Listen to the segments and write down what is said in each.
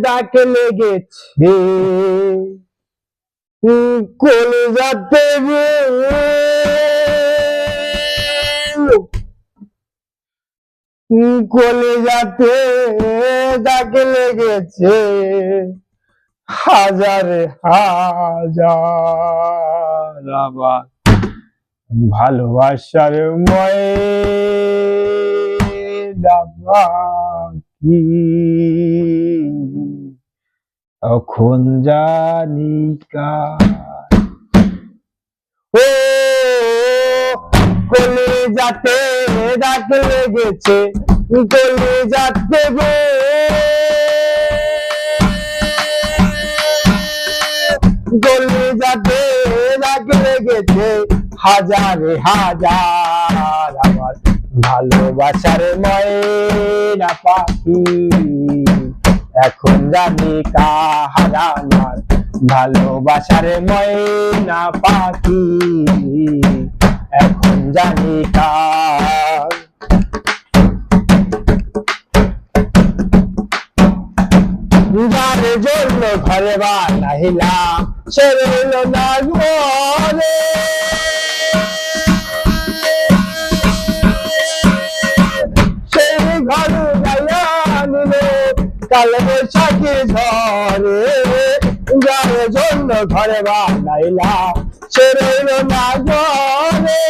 দাগ লেগেছে কলিজাতে রে, কলিজাতে দাগ লেগেছে হাজারে হাজার আমার ভালোবাসার ময়না পাখি তখন জানি কার। ও কলিজাতে দাগ লেগেছে কলিজাতে গো, কলিজাতে দাগ লেগেছে হাজারে হাজার আমার ভালোবাসার ময়না পাখি এখন জানি কার আমার ভালোবাসার ময়না পাখি এখন জানি কার। যার জন্য ঘরে বানাইলাম সে রইল না ঘরে, সেই ঘর গাইয়া নিল কাল বৈশাখী ঝরে। যার জন্য ঘরে বানাইলাম সে রইল না ঘরে,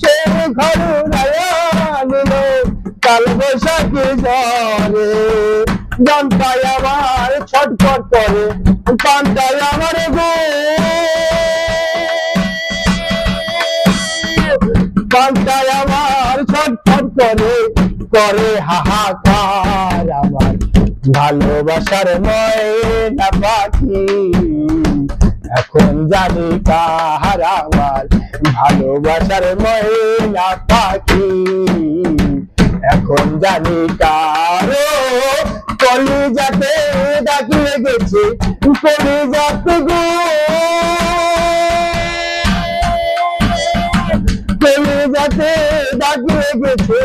সেই ঘর গাইয়া নিল কাল বৈশাখী ঝরে। জানটাই আমার ছটফট করে পানটাই আমার গো, পানটাই আমার ছটফট করে করে হাহাকার আমার ভালোবাসার ময়না পাখি এখন জানি কার আমার ভালোবাসার ময়না পাখি এখন জানি কার। কলিজাতে দাগ লেগেছে কলিজাতে গো, কলিজাতে দাগ লেগেছে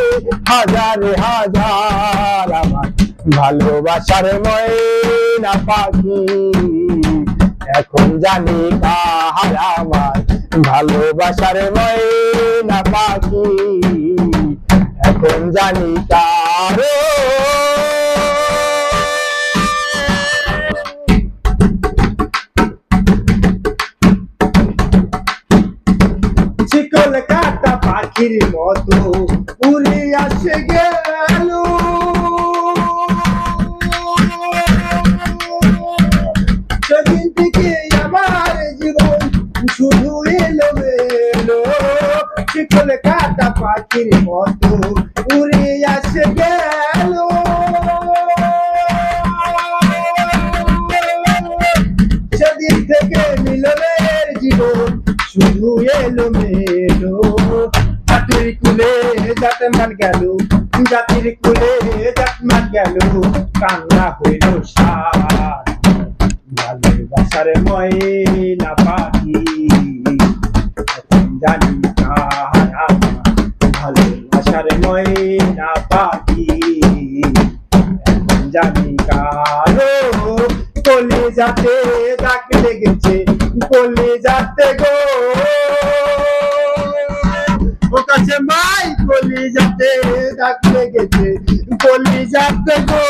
হাজারে হাজার আমার ভালোবাসার ময়না পাখি এখন জানি কার আমার ভালোবাসার ময়না পাখি এখন জানি কার। শিকল কাটা পাখির মতো উড়ে আসে গেল, সেদিন থেকে আমার জীবন শুধু এলোমেলো। শিকল কাটা পাখির মতো উড়ে আসে গেল, সেদিন থেকে মিলনের জীবন শুধু এলোমেলো। জাতির কুলে জাত মান গেল, জাতির কুলে জাত মান গেল, কান্না হইল সার ভালোবাসার ময়না পাখি এখন জানি কার আমার ভালোবাসার ময়না পাখি এখন জানি কার। কলিজাতে দাগ লেগেছে কলিজাতে গো, ও কাছে মাই কলিজাতে দাগ লেগেছে কলিজাতে গো,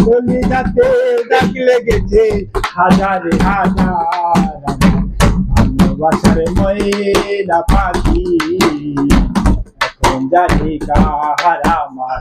কলিজাতে দাগ লেগেছে হাজারে হাজার ভালোবাসার ময়না পাখি এখন জানি কার আমার